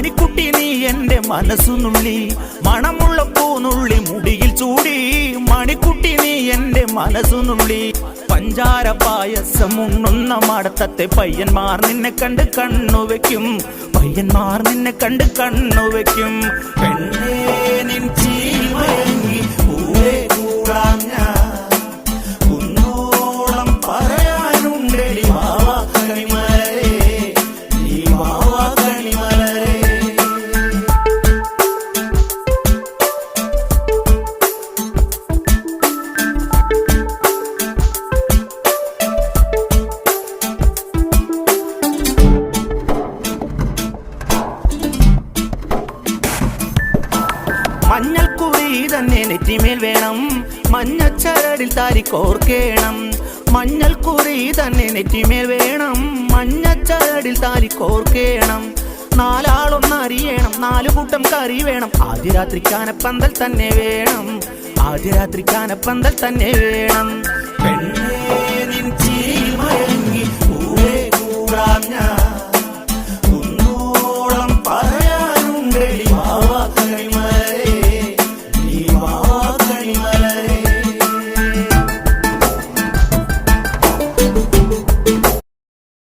മണിക്കുട്ടി നീ എന്റെ മനസ്സുനുള്ളി, മണമുള്ള പൂനുള്ളി മുടിയിൽ ചൂടി. മണിക്കുട്ടി നീ എന്റെ മനസ്സുനുള്ളി, പഞ്ചാര പായസം ഉണ്ണുന്ന മടത്തത്തെ പയ്യന്മാർ നിന്നെ കണ്ട് കണ്ണുവെക്കും, പയ്യന്മാർ നിന്നെ കണ്ട് കണ്ണുവെക്കും. പെണ്ണേ നിൻ ചീമയങ്ങി പൂവേ കൂടാൻ ഞാൻ, കുന്നോളം പറയാനുണ്ടെടി വാവാ കണിമലരേ, നീ വാവാ കണിമലരേ. മഞ്ഞൾക്കുറി തന്നെ നെറ്റിമേൽ വേണം, മഞ്ഞച്ചരടിൽ താരിക്കോർക്കേണം. മഞ്ഞൾക്കുറി തന്നെ നെറ്റിമേൽ വേണം, മഞ്ഞച്ചരടിൽ താരിക്കോർക്കേണം. നാലാളൊന്നറിയണം, 4 കൂട്ടം കറി വേണം. ആദ്യ രാത്രി കാനപ്പന്തൽ തന്നെ വേണം, ആദ്യ രാത്രി കാനപ്പന്തൽ തന്നെ വേണം. പെണ്ണ്